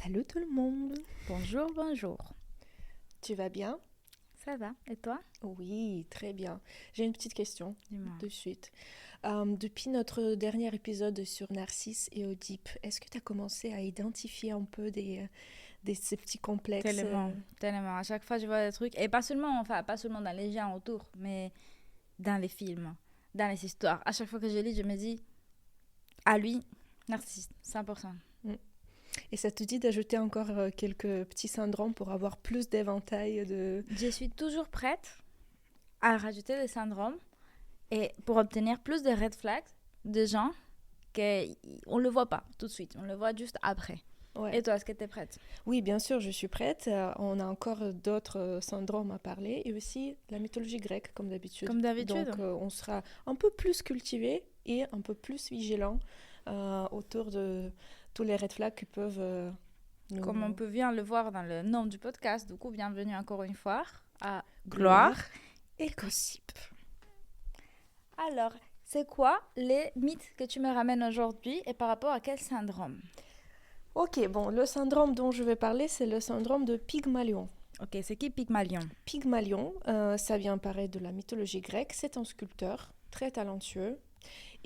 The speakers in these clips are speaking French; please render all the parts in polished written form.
Salut tout le monde. Bonjour, bonjour. Tu vas bien? Ça va, et toi? Oui, très bien. J'ai une petite question Dis-moi. de suite. Depuis notre dernier épisode sur Narcisse et Oedipe, est-ce que tu as commencé à identifier un peu ces petits complexes Tellement, tellement. À chaque fois, je vois des trucs. Et pas seulement, enfin, pas seulement dans les gens autour, mais dans les films, dans les histoires. À chaque fois que je lis, je me dis, à lui, narcisse, 100%. Mm. Et ça te dit d'ajouter encore quelques petits syndromes pour avoir plus d'éventail de... Je suis toujours prête à rajouter des syndromes et pour obtenir plus de red flags de gens qu'on ne le voit pas tout de suite, on le voit juste après. Ouais. Et toi, est-ce que tu es prête? Oui, bien sûr, je suis prête. On a encore d'autres syndromes à parler et aussi la mythologie grecque, comme d'habitude. Comme d'habitude. Donc, on sera un peu plus cultivé et un peu plus vigilant autour de tous les red flags qui peuvent nous... Comme on peut bien le voir dans le nom du podcast, du coup, bienvenue encore une fois à Gloire Gloire. et gossip. Alors, c'est quoi les mythes que tu me ramènes aujourd'hui et par rapport à quel syndrome? Ok, bon, le syndrome dont je vais parler, c'est le syndrome de Pygmalion. Ok, c'est qui Pygmalion? Pygmalion, ça vient paraître de la mythologie grecque. C'est un sculpteur très talentueux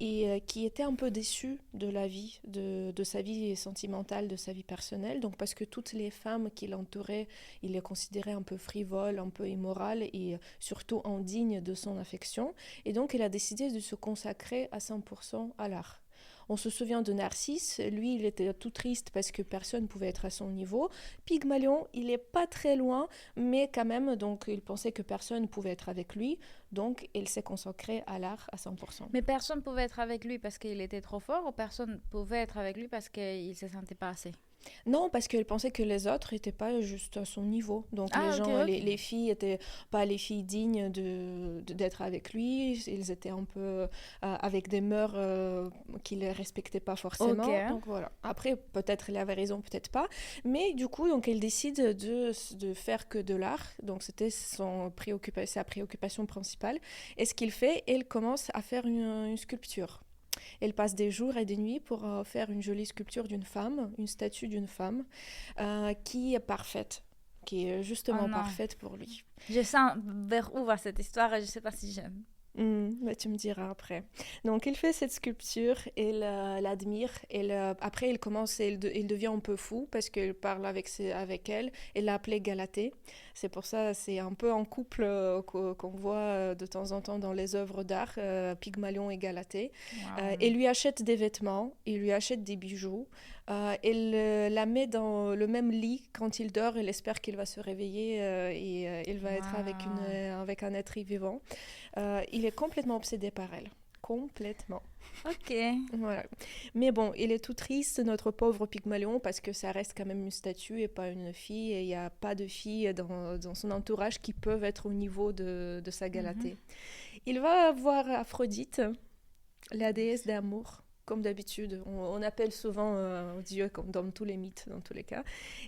et qui était un peu déçu de la vie, de sa vie sentimentale, de sa vie personnelle. Donc parce que toutes les femmes qui l'entouraient, il les considérait un peu frivoles, un peu immorales et surtout indignes de son affection. Et donc il a décidé de se consacrer à 100% à l'art. On se souvient de Narcisse, lui il était tout triste parce que personne ne pouvait être à son niveau. Pygmalion, il n'est pas très loin, mais quand même, donc il pensait que personne ne pouvait être avec lui, donc il s'est consacré à l'art à 100%. Mais personne pouvait être avec lui parce qu'il était trop fort ou personne pouvait être avec lui parce qu'il se sentait pas assez? Non, parce qu'elle pensait que les autres n'étaient pas juste à son niveau. Donc les Ah, ok, gens, ok. les filles n'étaient pas les filles dignes d'être avec lui. Ils étaient un peu avec des mœurs qu'il ne respectait pas forcément. Ok. Donc voilà. Après, peut-être il avait raison, peut-être pas. Mais du coup, donc elle décide de faire que de l'art. Donc c'était sa préoccupation principale. Et ce qu'il fait, elle commence à faire une sculpture. Elle passe des jours et des nuits pour faire une jolie sculpture d'une femme, une statue d'une femme, qui est parfaite, qui est Oh justement non. parfaite pour lui. Je sens vers où va cette histoire et je sais pas si j'aime. Bah, tu me diras après. Donc, il fait cette sculpture, il l'admire, après, il devient un peu fou parce qu'il parle avec elle. Il l'a appelée Galatée. C'est pour ça, c'est un peu en couple qu'on voit de temps en temps dans les œuvres d'art, Pygmalion et Galatée. Wow. Il lui achète des vêtements, il lui achète des bijoux. Il la met dans le même lit quand il dort. Il espère qu'il va se réveiller et il va être avec un être vivant. Il est complètement obsédé par elle. Complètement. Ok. Voilà. Mais bon, il est tout triste, notre pauvre Pygmalion, parce que ça reste quand même une statue et pas une fille. Et il n'y a pas de filles dans son entourage qui peuvent être au niveau de sa Galatée. Il va voir Aphrodite, la déesse d'amour. Comme d'habitude, on appelle souvent Dieu comme dans tous les mythes, dans tous les cas.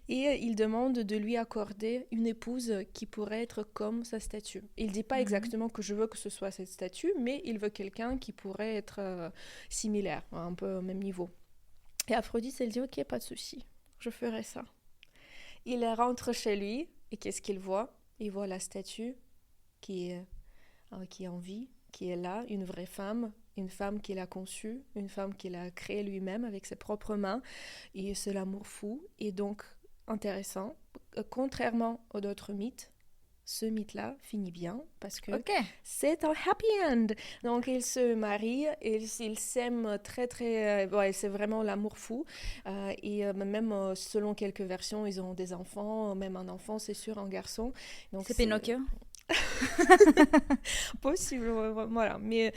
Et il demande de lui accorder une épouse qui pourrait être comme sa statue. Il ne dit pas exactement que je veux que ce soit cette statue, mais il veut quelqu'un qui pourrait être similaire, un peu au même niveau. Et Aphrodite, elle dit ok, pas de souci, je ferai ça. Il rentre chez lui et qu'est-ce qu'il voit? Il voit la statue qui est en vie, qui est là, une vraie femme, une femme qu'il a conçue, une femme qu'il a créée lui-même avec ses propres mains. Et c'est l'amour fou. Et donc, intéressant, contrairement aux autres mythes, ce mythe-là finit bien parce que Ok. c'est un happy end. Donc, ils se marient, ils s'aiment très, très... ouais, c'est vraiment l'amour fou. Et même selon quelques versions, ils ont des enfants, même un enfant, c'est sûr, un garçon. Donc, C'est Pinocchio. possible, voilà. Mais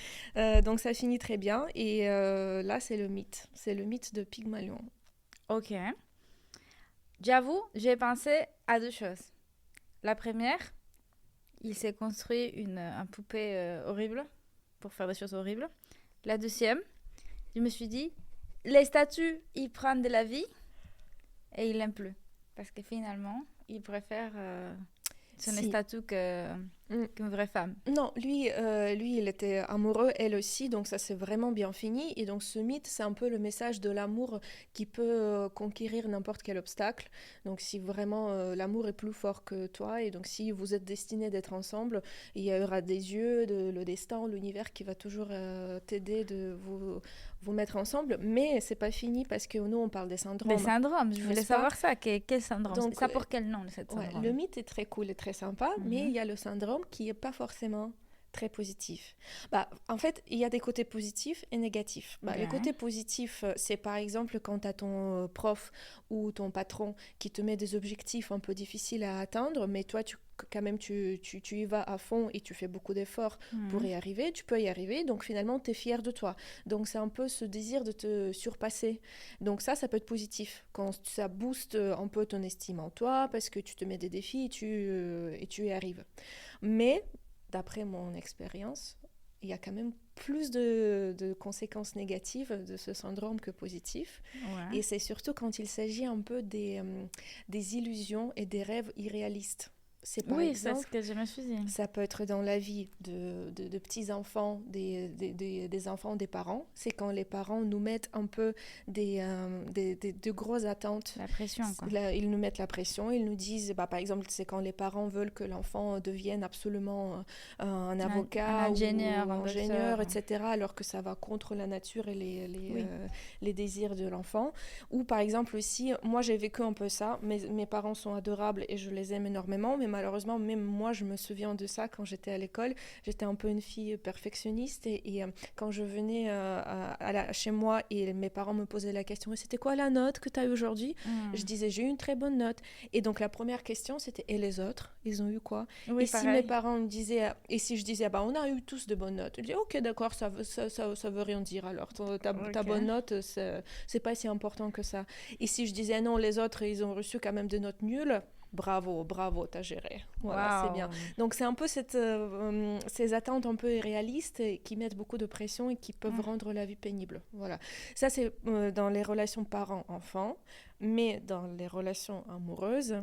donc ça finit très bien. Et là, c'est le mythe de Pygmalion. Ok. J'avoue, j'ai pensé à deux choses. La première, il s'est construit un poupée horrible pour faire des choses horribles. La deuxième, je me suis dit, les statues, ils prennent de la vie et il n'aime plus. Parce que finalement, il préfère son Si, statue que... qu'une vraie femme. Non, lui, il était amoureux, elle aussi, donc ça s'est vraiment bien fini. Et donc ce mythe, c'est un peu le message de l'amour qui peut conquérir n'importe quel obstacle. Donc si vraiment l'amour est plus fort que toi, et donc si vous êtes destinés d'être ensemble, il y aura des yeux, le destin, l'univers qui va toujours t'aider de vous mettre ensemble. Mais c'est pas fini parce que nous, on parle des Des syndromes, syndromes, je voulais n'est-ce pas? savoir ça. Quel syndrome? Donc, Ça pour quel nom, cette ouais, syndrome? le mythe est très cool et très sympa, mais il y a le syndrome qui n'est pas forcément très positif. Bah, en fait, il y a des côtés positifs et négatifs. Bah, les côtés positifs, c'est par exemple quand tu as ton prof ou ton patron qui te met des objectifs un peu difficiles à atteindre, mais toi, quand même, tu y vas à fond et tu fais beaucoup d'efforts pour y arriver, tu peux y arriver, donc finalement, tu es fier de toi. Donc, c'est un peu ce désir de te surpasser. Donc ça peut être positif, quand ça booste un peu ton estime en toi, parce que tu te mets des défis et tu y arrives. Mais, d'après mon expérience, il y a quand même plus de conséquences négatives de ce syndrome que positives. Ouais. Et c'est surtout quand il s'agit un peu des illusions et des rêves irréalistes. C'est par Oui, c'est ce exemple, que je me suis dit. ça peut être dans la vie de petits-enfants, des enfants des parents. C'est quand les parents nous mettent un peu de grosses attentes. La pression, quoi. Là, ils nous mettent la pression, ils nous disent, bah, par exemple, c'est quand les parents veulent que l'enfant devienne absolument un avocat un ingénieur, ou un ingénieur, docteur. etc., alors que ça va contre la nature et Oui. les désirs de l'enfant. Ou par exemple aussi, moi j'ai vécu un peu ça, mes parents sont adorables et je les aime énormément, mais malheureusement, même moi, je me souviens de ça quand j'étais à l'école. J'étais un peu une fille perfectionniste et quand je venais chez moi et mes parents me posaient la question, c'était quoi la note que tu as eu aujourd'hui? Je disais, j'ai eu une très bonne note. Et donc la première question, c'était, et les autres, ils ont eu quoi? Oui, et si pareil. mes parents me disaient, et si je disais, bah, on a eu tous de bonnes notes, je disais, ok, d'accord, ça veut rien dire alors. Ta bonne note, c'est pas si important que ça. Et si je disais, non, les autres, ils ont reçu quand même des notes nulles, bravo, t'as géré. Voilà, c'est bien. Donc c'est un peu ces attentes un peu irréalistes qui mettent beaucoup de pression et qui peuvent rendre la vie pénible. Voilà. Ça, c'est dans les relations parents-enfants, mais dans les relations amoureuses,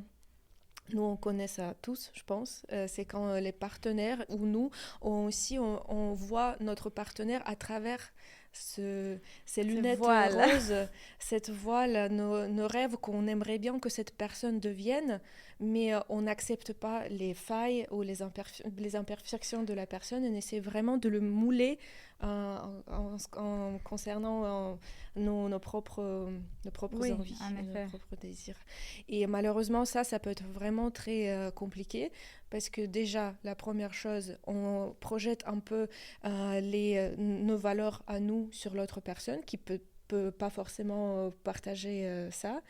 nous, on connaît ça tous, je pense. C'est quand les partenaires ou nous, on voit notre partenaire à travers ces lunettes roses, cette voile, nos rêves qu'on aimerait bien que cette personne devienne, mais on n'accepte pas les failles ou les imperfections de la personne. On essaie vraiment de le mouler en concernant nos propres Oui, envies, en effet. nos propres désirs. Et malheureusement, ça peut être vraiment très compliqué parce que déjà, la première chose, on projette un peu nos valeurs à nous sur l'autre personne qui peut pas forcément partager ça.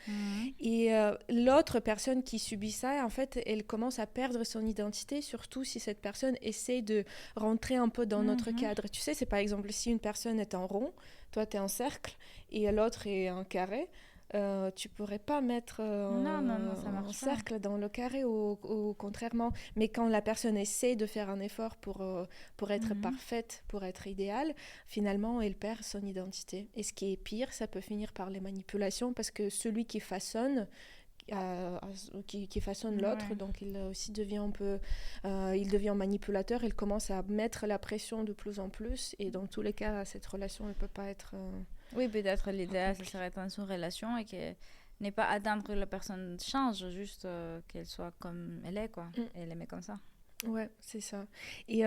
Et l'autre personne qui subit ça, en fait, elle commence à perdre son identité, surtout si cette personne essaie de rentrer un peu dans notre cadre. Tu sais, c'est par exemple si une personne est en rond, toi tu es en cercle et l'autre est en carré. Tu pourrais pas mettre Non, ça marche un pas. cercle dans le carré ou contrairement. Mais quand la personne essaie de faire un effort pour être parfaite, pour être idéale, finalement, elle perd son identité. Et ce qui est pire, ça peut finir par les manipulations parce que celui qui façonne l'autre, Ouais. donc il aussi devient un peu il devient manipulateur, il commence à mettre la pression de plus en plus et dans tous les cas cette relation ne peut pas être Oui, peut-être l'idéal, ce serait être dans une relation et que n'est pas attendre que la personne change, juste qu'elle soit comme elle est, quoi. Elle aimait comme ça. Ouais, c'est ça. Et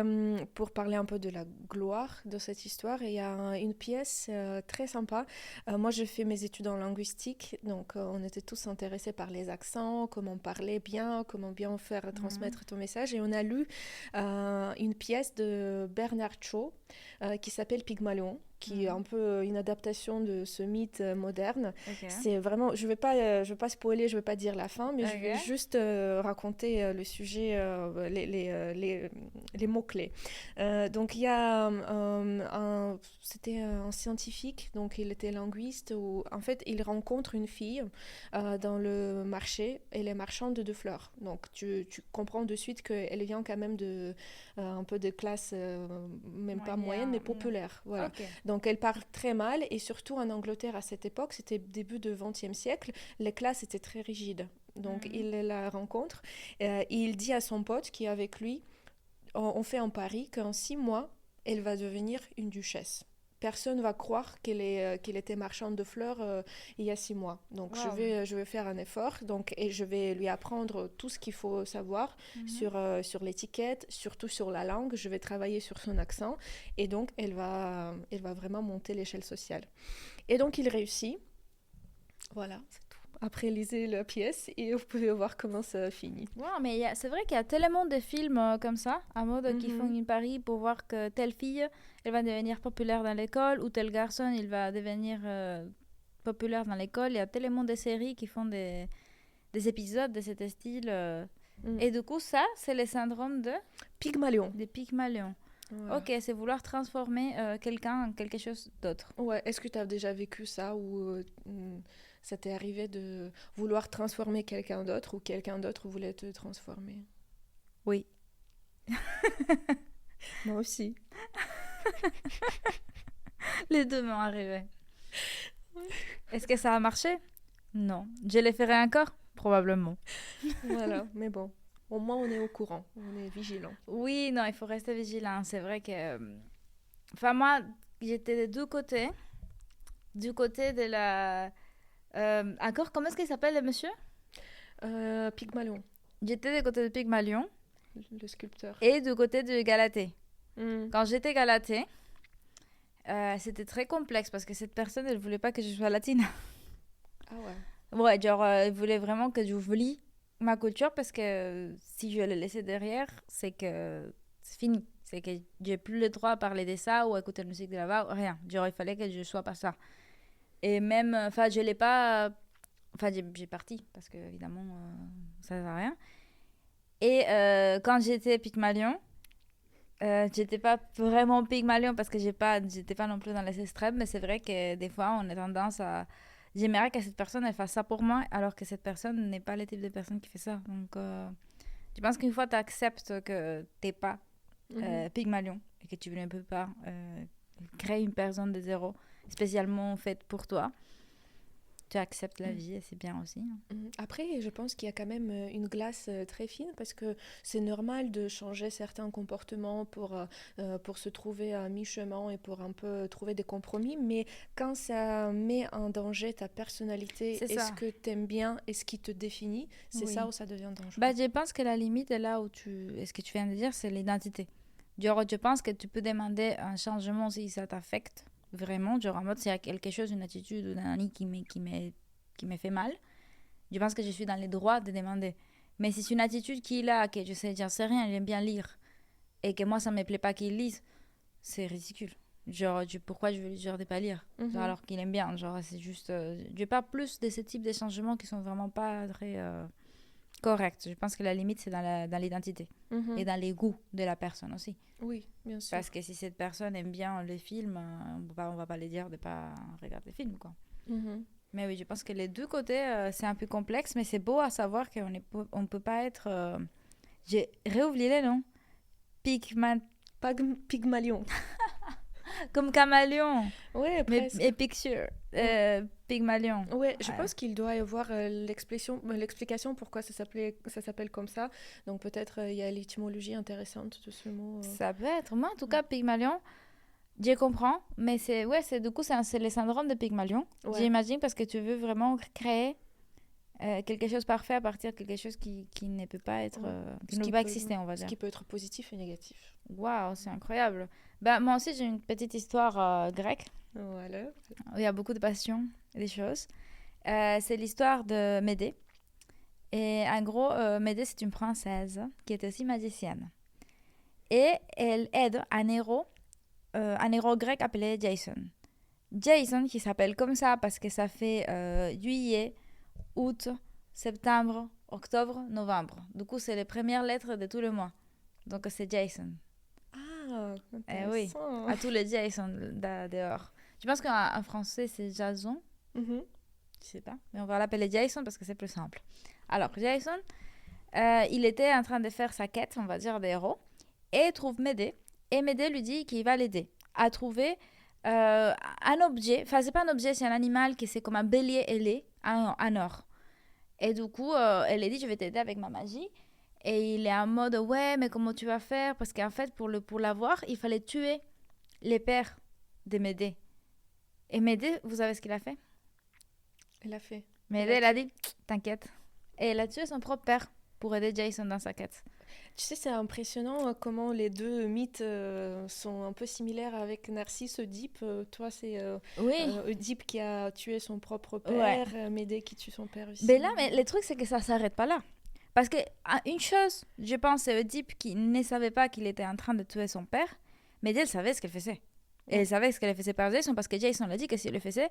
pour parler un peu de la gloire de cette histoire, il y a une pièce très sympa. Moi, j'ai fait mes études en linguistique, donc on était tous intéressés par les accents, comment parler bien, comment bien faire transmettre ton message. Et on a lu une pièce de Bernard Shaw qui s'appelle Pygmalion, qui est un peu une adaptation de ce mythe moderne. Okay. C'est vraiment, je vais pas spoiler, je vais pas dire la fin, mais je vais juste raconter le sujet, les mots-clés. Donc il y a c'était un scientifique, donc il était linguiste, où en fait il rencontre une fille dans le marché, elle est marchande de fleurs. Donc tu comprends de suite qu'elle vient quand même un peu de classe, même pas moyenne, mais populaire. Voilà. Okay. Donc elle parle très mal et surtout en Angleterre à cette époque, c'était début du XXe siècle, les classes étaient très rigides. Donc il la rencontre et il dit à son pote qui est avec lui, on fait un pari qu'en 6 mois, elle va devenir une duchesse. Personne va croire qu'elle était marchande de fleurs il y a 6 mois. Donc, Wow. je vais faire un effort. Donc, et je vais lui apprendre tout ce qu'il faut savoir sur l'étiquette, surtout sur la langue. Je vais travailler sur son accent. Et donc, elle va vraiment monter l'échelle sociale. Et donc, il réussit. Voilà, c'est tout. Après, lisez la pièce et vous pouvez voir comment ça finit. Wow, mais c'est vrai qu'il y a tellement de films comme ça, à mode, qui font Mhm. une pari pour voir que telle fille, elle va devenir populaire dans l'école, ou tel garçon, il va devenir populaire dans l'école. Il y a tellement de séries qui font des épisodes de cet style. Mm. Et du coup, ça, c'est le syndrome Pygmalion. de Pygmalion. Voilà. Ok, c'est vouloir transformer quelqu'un en quelque chose d'autre. Ouais, est-ce que tu as déjà vécu ça ou ça t'est arrivé de vouloir transformer quelqu'un d'autre ou quelqu'un d'autre voulait te transformer? Oui. Moi aussi. Les deux m'ont arrivé. Est-ce que ça a marché? Non. Je le ferai encore? Probablement. Voilà, mais bon, au moins on est au courant, on est vigilant. Oui, non, il faut rester vigilant. C'est vrai que... Enfin, moi, j'étais des deux côtés. Du côté de la... encore, comment est-ce qu'il s'appelle, le monsieur? Pygmalion, J'étais du côté de Pygmalion le sculpteur. et du côté de Galatée. Mm. Quand j'étais Galatée, c'était très complexe parce que cette personne, elle voulait pas que je sois latine. Ah ouais. Ouais, genre, elle voulait vraiment que j'oublie ma culture parce que si je l'ai laissée derrière, c'est que c'est fini. C'est que j'ai plus le droit à parler de ça ou à écouter la musique de là-bas, rien. Genre, il fallait que je sois pas ça. Et même, enfin, je l'ai pas. Enfin, j'ai parti parce que, évidemment, ça sert à rien. Et quand j'étais Pygmalion, j'étais pas vraiment Pygmalion parce que j'étais pas non plus dans les extrêmes, mais c'est vrai que des fois, on a tendance à. J'aimerais que cette personne elle fasse ça pour moi, alors que cette personne n'est pas le type de personne qui fait ça. Donc, je pense qu'une fois tu acceptes que t'es pas Mhm. Pygmalion et que tu ne peux pas créer une personne de zéro, spécialement faite pour toi, tu acceptes la vie et c'est bien aussi. Mhm. Après, je pense qu'il y a quand même une glace très fine parce que c'est normal de changer certains comportements pour se trouver à mi-chemin et pour un peu trouver des compromis. Mais quand ça met en danger ta personnalité C'est et ça. ce que tu aimes bien et ce qui te définit, c'est ça Oui. où ça devient dangereux. Bah, je pense que la limite est là où ce que tu viens de dire, c'est l'identité. Genre, je pense que tu peux demander un changement si ça t'affecte vraiment. Genre, en mode, s'il y a quelque chose, une attitude ou un ami qui me fait mal, je pense que je suis dans les droits de demander. Mais si c'est une attitude qu'il a, que j'en sais rien, il aime bien lire, et que moi, ça me plaît pas qu'il lise, c'est ridicule. Genre, pourquoi je veux lui dire de pas lire genre, Mhm. alors qu'il aime bien. Genre, c'est juste. Je parle plus de ce type de changements qui sont vraiment pas très corrects. Je pense que la limite, c'est dans l'identité Mhm. et dans les goûts de la personne aussi. Oui, bien sûr. Parce que si cette personne aime bien les films, on va pas lui dire de pas regarder des films, quoi. Mhm. Mais oui, je pense que les deux côtés, c'est un peu complexe, mais c'est beau à savoir on peut pas être... J'ai réoublié le nom. Pigman... Pygmalion. Comme Caméléon, Ouais, mais presque. et Picture. Pygmalion. Ouais, je Ouais. pense qu'il doit y avoir l'explication pourquoi ça s'appelle comme ça. Donc peut-être il y a l'étymologie intéressante de ce mot. Ça peut être. Moi, en tout cas, Pygmalion, je comprends, mais du coup, c'est le syndrome de Pygmalion. Ouais. J'imagine parce que tu veux vraiment créer quelque chose de parfait à partir de quelque chose qui ne peut pas être, Ouais. qui Ce ne qui peut pas peut- exister, on va Ce dire. qui peut être positif et négatif. Waouh, c'est incroyable. Bah, moi aussi, j'ai une petite histoire grecque Voilà. où il y a beaucoup de passion et des choses. C'est l'histoire de Médée. Et en gros, Médée, c'est une princesse qui est aussi magicienne. Et elle aide un héros grec appelé Jason. Jason, qui s'appelle comme ça parce que ça fait juillet, août, septembre, octobre, novembre. Du coup, c'est les premières lettres de tout le mois. Donc, c'est Jason. Ah, Eh oui, intéressant. à tous les Jason dehors. Je pense qu'en français, c'est Jason. Mhm. Je sais pas. Mais on va l'appeler Jason parce que c'est plus simple. Alors, Jason, il était en train de faire sa quête, on va dire, des héros. Et il trouve Médée. Et Médée lui dit qu'il va l'aider à trouver un objet. Enfin, c'est pas un objet, c'est un animal qui c'est comme un bélier ailé en or. Et du coup, elle lui dit, je vais t'aider avec ma magie. Et il est en mode, ouais, mais comment tu vas faire? Parce qu'en fait, pour l'avoir, il fallait tuer les pères de Médée. Et Médée, vous savez ce qu'il a fait? Elle a fait. Médée, elle a dit, t'inquiète. Et elle a tué son propre père pour aider Jason dans sa quête. Tu sais, c'est impressionnant comment les deux mythes sont un peu similaires avec Narcisse, Oedipe. Toi, c'est Oui, Oedipe qui a tué son propre ouais. père, Médée qui tue son père aussi. Mais là, mais le truc, c'est que ça s'arrête pas là. Parce que une chose, je pense, c'est Oedipe qui ne savait pas qu'il était en train de tuer son père, mais elle savait ce qu'elle faisait. Et elle savait ce qu'elle faisait par Jason parce que Jason l'a dit que s'il le faisait,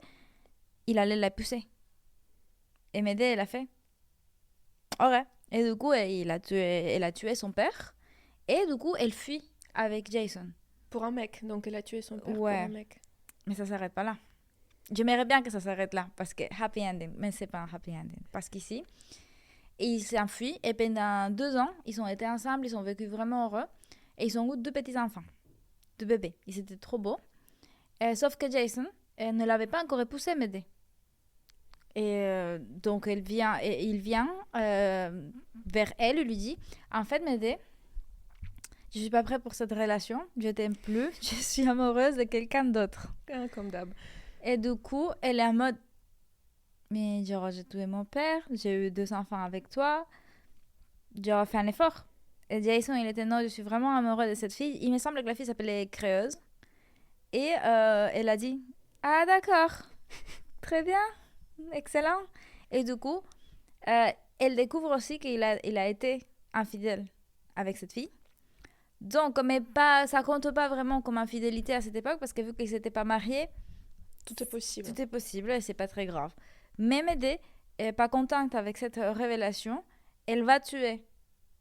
il allait la pousser. Et Médée, elle a fait. Ok. Et du coup, elle a tué son père. Et du coup, elle fuit avec Jason. Pour un mec, donc elle a tué son père pour Ouais. un mec. Mais ça s'arrête pas là. J'aimerais bien que ça s'arrête là, parce que happy ending, mais c'est pas un happy ending. Parce qu'ici, ils s'enfuient et pendant 2 ans, ils ont été ensemble, ils ont vécu vraiment heureux. Et ils ont eu 2 petits-enfants, 2 bébés. Ils étaient trop beaux. Sauf que Jason ne l'avait pas encore épousé, Médée. Et donc, il vient vers elle et lui dit, en fait, Médée, je suis pas prête pour cette relation, je t'aime plus, je suis amoureuse de quelqu'un d'autre. Comme d'hab. Et du coup, elle est en mode, mais genre, j'ai tué mon père, j'ai eu 2 enfants avec toi, genre, fais un effort. Et Jason, il était non, je suis vraiment amoureux de cette fille. Il me semble que la fille s'appelait Créeuse. Et elle a dit, ah d'accord, très bien, excellent. Et du coup, elle découvre aussi il a été infidèle avec cette fille. Donc, mais pas, ça compte pas vraiment comme infidélité à cette époque parce que vu qu'ils s'étaient pas mariés, Tout est possible. tout est possible et c'est pas très grave. Mais Médée est pas contente avec cette révélation. Elle va tuer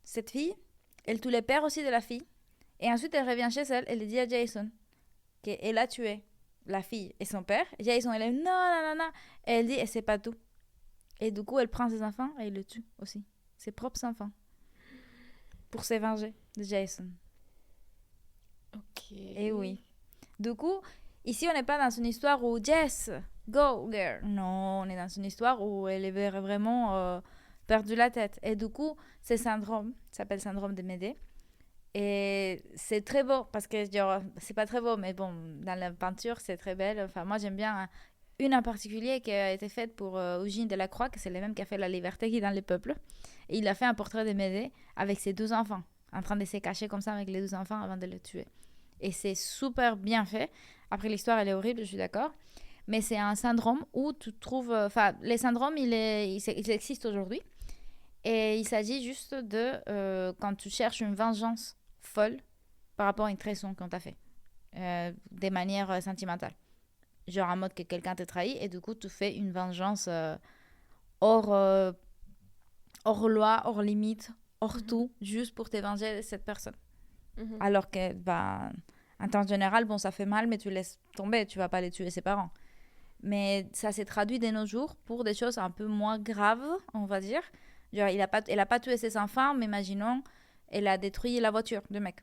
cette fille. Elle tue les pères aussi de la fille. Et ensuite, elle revient chez elle. Elle dit à Jason qu'elle a tué la fille et son père. Jason, elle est non, non, non, non. Et elle dit, et c'est pas tout. Et du coup, elle prend ses enfants et elle le tue aussi. Ses propres enfants. Pour se venger de Jason. Ok. Et oui. Du coup, ici, on n'est pas dans une histoire où Jess, go girl. Non, on est dans une histoire où elle est vraiment perdu la tête. Et du coup, ce syndrome s'appelle syndrome de Médée. Et c'est très beau parce que genre, c'est pas très beau, mais bon, dans la peinture, c'est très belle. Enfin, moi, j'aime bien une en particulier qui a été faite pour Eugène Delacroix, que c'est le même qui a fait La Liberté qui est dans les peuples. Et il a fait un portrait de Médée avec ses 2 enfants, en train de se cacher comme ça avec les 2 enfants avant de le tuer. Et c'est super bien fait. Après, l'histoire, elle est horrible, je suis d'accord. Mais c'est un syndrome où tu trouves... Enfin, les syndromes, ils existent aujourd'hui. Et il s'agit juste de quand tu cherches une vengeance folle par rapport à une trahison qu'on t'a fait. De manière sentimentale. Genre en mode que quelqu'un t'a trahi et du coup, tu fais une vengeance hors loi, hors limite, hors tout, juste pour te venger de cette personne. Alors que, en temps général, bon, ça fait mal, mais tu laisses tomber, tu vas pas les tuer ses parents. Mais ça s'est traduit de nos jours pour des choses un peu moins graves, on va dire. Genre, elle a pas tué ses enfants, mais imaginons, elle a détruit la voiture du mec.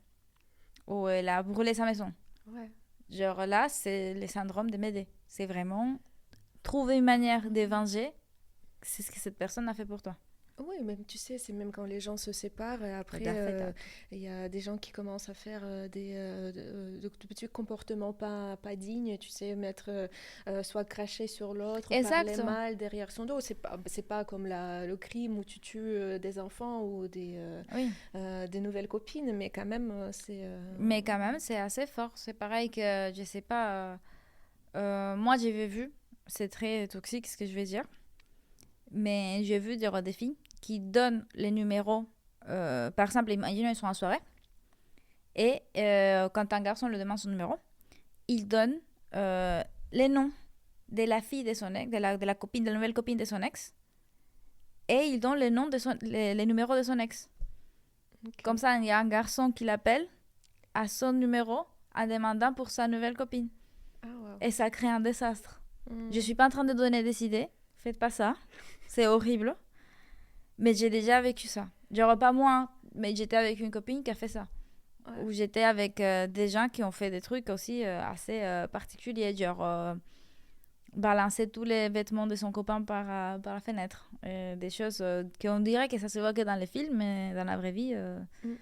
Ou elle a brûlé sa maison. Ouais. Genre là, c'est le syndrome de Médée. C'est vraiment trouver une manière de venger, c'est ce que cette personne a fait pour toi. Oui, même tu sais, c'est même quand les gens se séparent et après il y a des gens qui commencent à faire de petits comportements pas dignes, tu sais, soit cracher sur l'autre, parler mal derrière son dos. C'est pas comme le crime où tu tues des enfants ou des nouvelles copines, mais quand même c'est. Mais quand même, c'est assez fort. C'est pareil que je sais pas. Moi, j'ai vu, c'est très toxique ce que je vais dire. Mais j'ai vu des filles qui donnent les numéros. Par exemple, imaginons ils sont en soirée. Et quand un garçon lui demande son numéro, il donne les noms de la fille de son ex, de la copine, de la nouvelle copine de son ex. Et il donne les numéros de son ex. Okay. Comme ça, il y a un garçon qui l'appelle à son numéro en demandant pour sa nouvelle copine. Oh, wow. Et ça crée un désastre. Je suis pas en train de donner des idées. Faites pas ça. C'est horrible. Mais j'ai déjà vécu ça. Genre pas moi, mais j'étais avec une copine qui a fait ça. Ouais. Ou j'étais avec des gens qui ont fait des trucs aussi assez particuliers. Genre, balancer tous les vêtements de son copain par la fenêtre. Des choses qu'on dirait que ça se voit que dans les films, mais dans la vraie vie, Mm.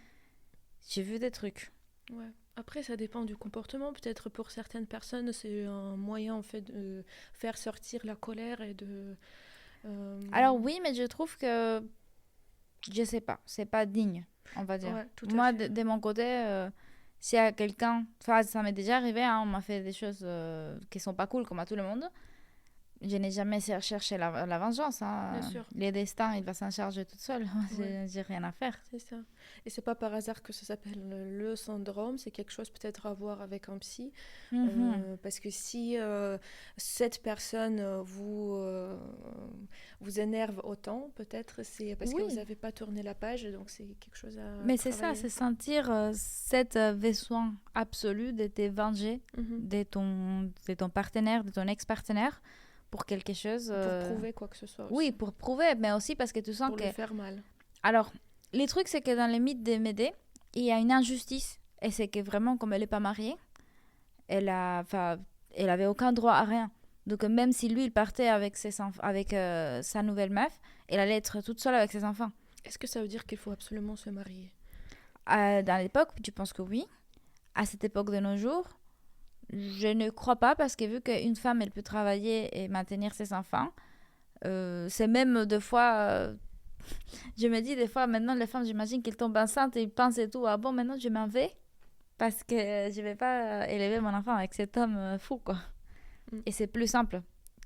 j'ai vu des trucs. Ouais. Après, ça dépend du comportement. Peut-être pour certaines personnes, c'est un moyen en fait de faire sortir la colère et de. Alors oui, mais je trouve que, je sais pas, c'est pas digne, on va dire. Ouais, tout à Moi, fait. de mon côté, s'il y a quelqu'un, enfin, ça m'est déjà arrivé, hein, on m'a fait des choses qui sont pas cool, comme à tout le monde. Je n'ai jamais cherché la vengeance. Bien Hein. sûr. Les destins, il va s'en charger toute seule. Ouais. J'ai rien à faire. C'est ça. Et c'est pas par hasard que ça s'appelle le syndrome, c'est quelque chose peut-être à voir avec un psy. Mhm. Parce que si cette personne vous énerve autant, peut-être c'est parce que vous Oui, n'avez pas tourné la page, donc c'est quelque chose à mais c'est ça, travailler. c'est sentir cette besoin absolu de te venger Mhm. de ton partenaire, de ton ex-partenaire, pour quelque chose. Pour prouver quoi que ce soit Oui, aussi. pour prouver, mais aussi parce que tu sens Pour que. lui faire mal. Alors, les trucs, c'est que dans les mythes des Médée, il y a une injustice. Et c'est que vraiment, comme elle n'est pas mariée, enfin, elle avait aucun droit à rien. Donc, même si lui, il partait avec, avec sa nouvelle meuf, elle allait être toute seule avec ses enfants. Est-ce que ça veut dire qu'il faut absolument se marier? Dans l'époque, tu penses que oui. À cette époque de nos jours, je ne crois pas parce que vu qu'une femme, elle peut travailler et maintenir ses enfants, c'est même deux fois. Je me dis des fois, maintenant, les femmes, j'imagine qu'elles tombent enceintes et ils pensent et tout. Ah bon, maintenant, je m'en vais parce que je vais pas élever mon enfant avec cet homme fou, quoi. Mm. Et c'est plus simple.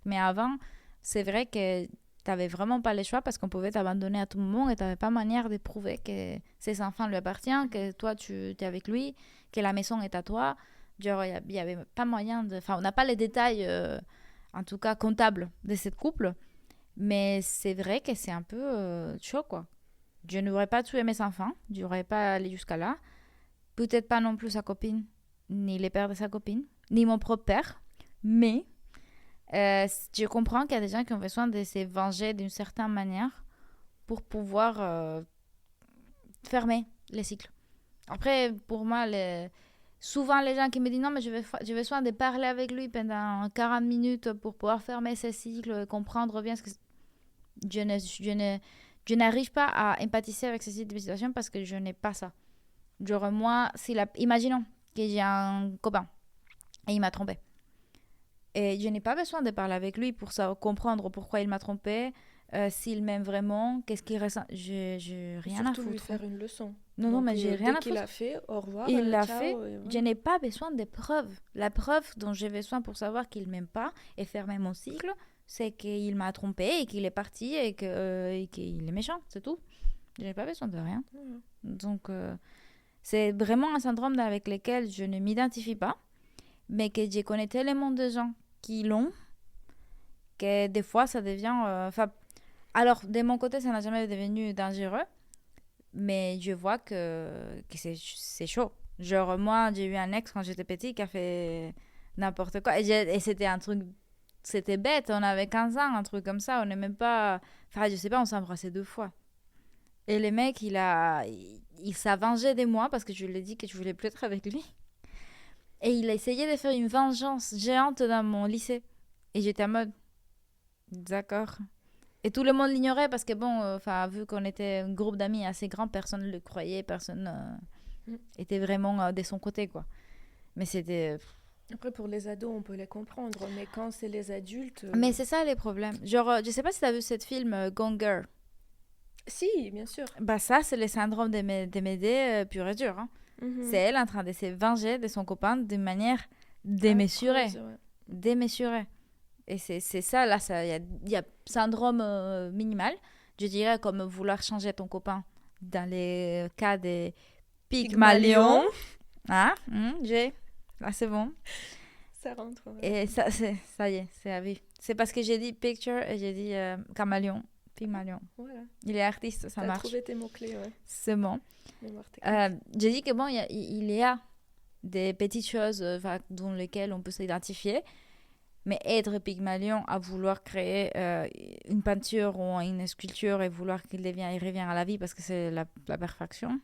Mais avant, c'est vrai que t'avais vraiment pas le choix parce qu'on pouvait t'abandonner à tout moment et t'avais pas manière de prouver que ces enfants lui appartiennent, que toi, tu es avec lui, que la maison est à toi. Genre, il y avait pas moyen de. Enfin, on n'a pas les détails, en tout cas comptables, de cette couple. Mais c'est vrai que c'est un peu chaud, quoi. Je n'aurais pas tué mes enfants, je n'aurais pas allé jusqu'à là. Peut-être pas non plus sa copine, ni les pères de sa copine, ni mon propre père. Mais je comprends qu'il y a des gens qui ont besoin de se venger d'une certaine manière pour pouvoir fermer les cycles. Après, pour moi, souvent les gens qui me disent non, mais j'ai besoin de parler avec lui pendant 40 minutes pour pouvoir fermer ces cycles, comprendre bien ce que je n'arrive pas à empathiser avec ce type de situation parce que je n'ai pas ça. Genre, moi, imaginons que j'ai un copain et il m'a trompé. Et je n'ai pas besoin de parler avec lui pour comprendre pourquoi il m'a trompé, s'il m'aime vraiment, qu'est-ce qu'il ressent. Je rien à Surtout lui foutre. faire une leçon. Non, non, Donc mais j'ai rien dès à qu'il foutre. a fait, au revoir, Il l'a fait. ciao. Et Je voilà. n'ai pas besoin de preuves. La preuve dont j'ai besoin pour savoir qu'il m'aime pas et fermer mon cycle, c'est qu'il m'a trompé et qu'il est parti et qu'il est méchant, c'est tout. Je n'ai pas besoin de rien. Voilà. Donc, c'est vraiment un syndrome avec lequel je ne m'identifie pas, mais que je connais tellement de gens qui l'ont que des fois ça devient. Alors, de mon côté, ça n'a jamais devenu dangereux, mais je vois que c'est chaud. Genre, moi, j'ai eu un ex quand j'étais petit qui a fait n'importe quoi. Et c'était un truc. C'était bête, on avait 15 ans, un truc comme ça. On n'est même pas. Enfin, je sais pas, on s'est embrassé 2 fois. Et le mec, il s'est vengé de moi parce que je lui ai dit que je voulais plus être avec lui. Et il a essayé de faire une vengeance géante dans mon lycée. Et j'étais en mode, d'accord. Et tout le monde l'ignorait parce que, bon, vu qu'on était un groupe d'amis assez grand, personne ne le croyait, personne Mm. était vraiment de son côté, quoi. Mais c'était. Après, pour les ados, on peut les comprendre, mais quand c'est les adultes. Mais c'est ça les problèmes. Genre, je sais pas si t'as vu ce film Gone Girl. Si, bien sûr. Bah, ça, c'est le syndrome des Médée pur et dur. Hein. C'est Mhm. elle en train de se venger de son copain d'une manière démesurée. Affreuse, ouais. Démesurée. Et c'est ça, là, il y a syndrome minimal. Je dirais comme vouloir changer ton copain dans les cas des Pygmalion. Pygmalion. Ah, j'ai. Là, c'est bon. Ça rentre. Ouais. Et ça y est, c'est à vie. C'est parce que j'ai dit picture et j'ai dit caméléon. Pygmalion. Voilà. Il est artiste, ça T'as marche. trouvé tes mots-clés, ouais. C'est bon. Mémoire technique. J'ai dit que bon, il y a des petites choses dans lesquelles on peut s'identifier. Mais être Pygmalion à vouloir créer une peinture ou une sculpture et vouloir qu'il revienne à la vie parce que c'est la perfection.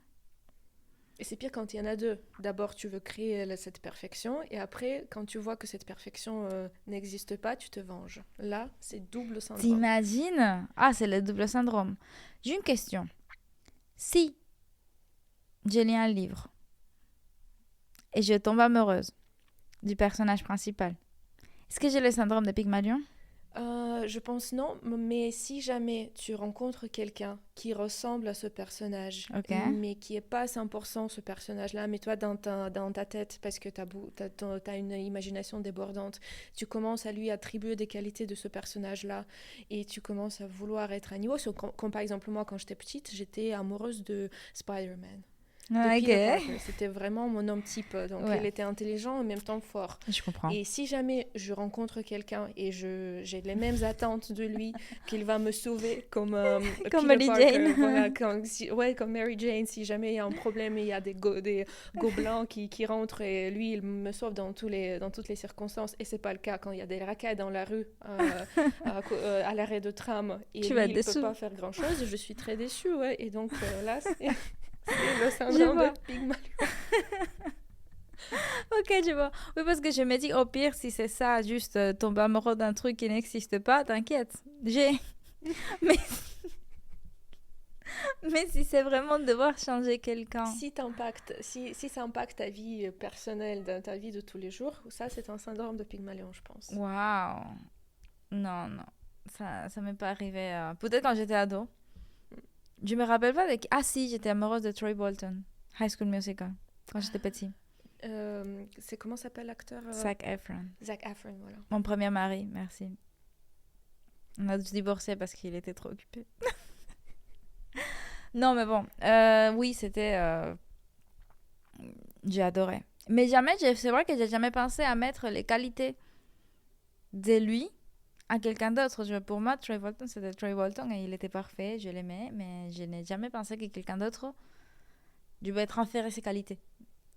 Et c'est pire quand il y en a deux. D'abord, tu veux créer cette perfection, et après, quand tu vois que cette perfection n'existe pas, tu te venges. Là, c'est double syndrome. T'imagines? Ah, c'est le double syndrome. J'ai une question. Si j'ai lu un livre et je tombe amoureuse du personnage principal, est-ce que j'ai le syndrome de Pygmalion? Je pense non, mais si jamais tu rencontres quelqu'un qui ressemble à ce personnage, Ok. mais qui est pas à 100% ce personnage-là, mais toi dans ta tête, parce que t'as une imagination débordante, tu commences à lui attribuer des qualités de ce personnage-là, et tu commences à vouloir être à niveau. Comme par exemple moi, quand j'étais petite, j'étais amoureuse de Spider-Man. De Peter Parker, c'était vraiment mon homme type. Donc, Ouais. il était intelligent en même temps fort. Je comprends. Et si jamais je rencontre quelqu'un et j'ai les mêmes attentes de lui, qu'il va me sauver comme Comme Peter Mary Parker, Jane. voilà, comme Mary Jane, si jamais il y a un problème et il y a des gobelins qui rentrent et lui, il me sauve dans toutes les circonstances. Et c'est pas le cas quand il y a des racailles dans la rue à l'arrêt de tram et Tu lui, vas être il peut déçue. pas faire grand-chose. Je suis très déçue, ouais. Et donc là, c'est le syndrome vois. de Pygmalion. Ok, je vois. Oui, parce que je me dis, au pire, si c'est ça, juste tomber amoureux d'un truc qui n'existe pas, t'inquiète. Mais... Mais si c'est vraiment devoir changer quelqu'un. Si ça impacte ta vie personnelle, ta vie de tous les jours, ça, c'est un syndrome de Pygmalion, je pense. Waouh. Non, non. Ça m'est pas arrivé. Peut-être quand j'étais ado. Je me rappelle pas de... Ah si, j'étais amoureuse de Troy Bolton. High School Musical. Quand j'étais petit. C'est comment s'appelle l'acteur Zac Efron. Zac Efron, voilà. Mon premier mari, merci. On a dû divorcer parce qu'il était trop occupé. Non, mais bon. Oui, c'était... J'ai adoré. Mais jamais, c'est vrai que j'ai jamais pensé à mettre les qualités de lui à quelqu'un d'autre. Pour moi, Troy Bolton, c'était Troy Bolton et il était parfait, je l'aimais, mais je n'ai jamais pensé que quelqu'un d'autre devait transférer ses qualités.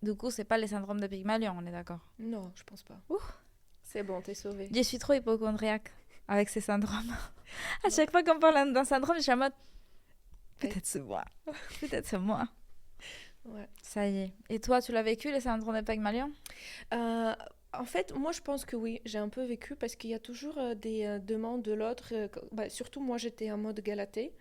Du coup, c'est pas le syndrome de Pygmalion, on est d'accord? Non, je pense pas. Ouh. C'est bon, t'es sauvée. Je suis trop hypochondriaque avec ces syndromes. À chaque fois qu'on parle d'un syndrome, je suis en mode peut-être c'est moi. Peut-être c'est moi. Ouais. Ça y est. Et toi, tu l'as vécu, le syndrome de Pygmalion? En fait, moi, je pense que oui, j'ai un peu vécu parce qu'il y a toujours des demandes de l'autre. Surtout, moi, j'étais en mode Galatée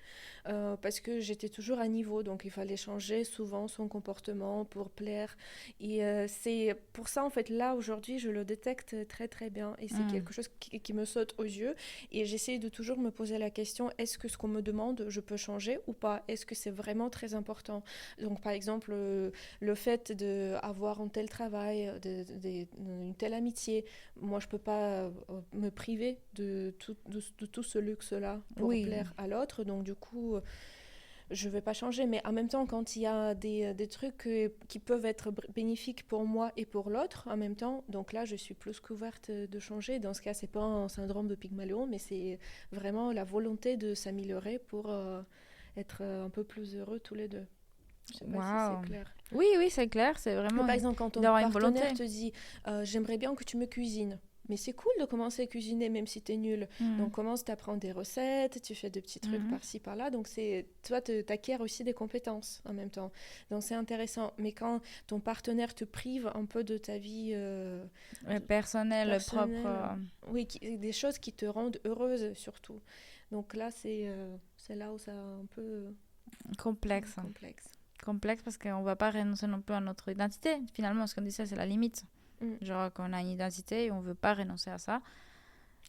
parce que j'étais toujours à niveau, donc il fallait changer souvent son comportement pour plaire. Et c'est pour ça, en fait, là, aujourd'hui, je le détecte très, très bien. Et c'est quelque chose qui me saute aux yeux. Et j'essaie de toujours me poser la question, est-ce que ce qu'on me demande, je peux changer ou pas? Est-ce que c'est vraiment très important? Donc, par exemple, le fait d'avoir un tel travail, une telle amitié, moi je peux pas me priver de tout ce luxe-là pour plaire à l'autre, donc du coup je vais pas changer. Mais en même temps, quand il y a des trucs qui peuvent être bénéfiques pour moi et pour l'autre en même temps, donc là je suis plus qu'ouverte de changer. Dans ce cas, c'est pas un syndrome de Pygmalion, mais c'est vraiment la volonté de s'améliorer pour être un peu plus heureux tous les deux. Je sais pas si c'est clair. Oui, oui, c'est clair. C'est vraiment. Par exemple, quand ton partenaire te dit j'aimerais bien que tu me cuisines. Mais c'est cool de commencer à cuisiner même si t'es nul. Donc commence, t'apprends des recettes, tu fais des petits trucs par-ci par-là. Donc toi, t'acquiers aussi des compétences en même temps. Donc c'est intéressant. Mais quand ton partenaire te prive un peu de ta vie personnelle, propre. Oui, des choses qui te rendent heureuse surtout. Donc là, c'est là où ça un peu complexe parce qu'on va pas renoncer non plus à notre identité. Finalement, ce qu'on dit, ça, c'est la limite. Genre qu'on a une identité et on veut pas renoncer à ça.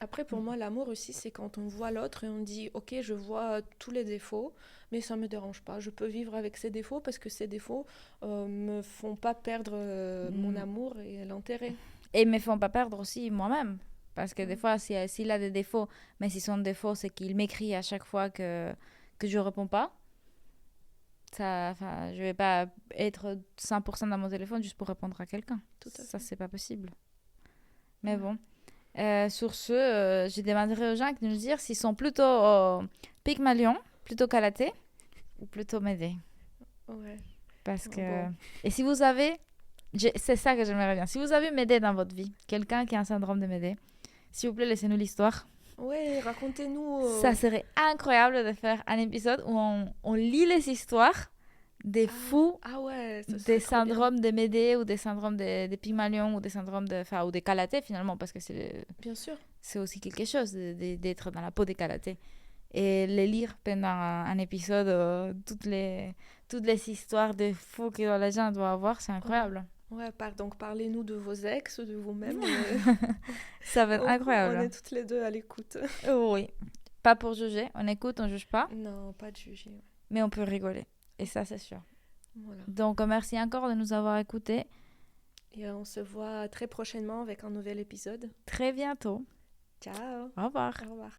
Après, pour moi, l'amour aussi, c'est quand on voit l'autre et on dit ok, je vois tous les défauts, mais ça me dérange pas. Je peux vivre avec ces défauts parce que ces défauts me font pas perdre mon amour et l'intérêt. Et me font pas perdre aussi moi-même. Parce que des fois, s'il a des défauts, mais si son défaut, c'est qu'il m'écrit à chaque fois que je réponds pas, je vais pas être 100% dans mon téléphone juste pour répondre à quelqu'un. Ça, c'est pas possible. Mais bon. Sur ce, je demanderai aux gens de nous dire s'ils sont plutôt Pygmalion, plutôt Galatée ou plutôt Médée. Ouais. Parce que... Bon. Et si vous avez... C'est ça que j'aimerais bien. Si vous avez Médée dans votre vie, quelqu'un qui a un syndrome de Médée, s'il vous plaît, laissez-nous l'histoire. Ouais, racontez-nous. Ça serait incroyable de faire un épisode où on lit les histoires des fous, Ah ouais, ça des serait trop bien. syndromes de Médée ou des syndromes des Pygmalion ou des syndromes ou des Calatés finalement, parce que Bien sûr. c'est aussi quelque chose d'être dans la peau des Calatés. Et les lire pendant un épisode, toutes les histoires de fous que les gens doivent avoir, c'est incroyable. Ouais, donc parlez-nous de vos ex, de vous-même. Ça va être On incroyable. est toutes les deux à l'écoute. Oui. Pas pour juger, on écoute, on juge pas, Non, pas de juger. Ouais. mais on peut rigoler. Et ça, c'est sûr. Voilà. Donc, merci encore de nous avoir écoutés. Et on se voit très prochainement avec un nouvel épisode. Très bientôt. Ciao. Au revoir. Au revoir.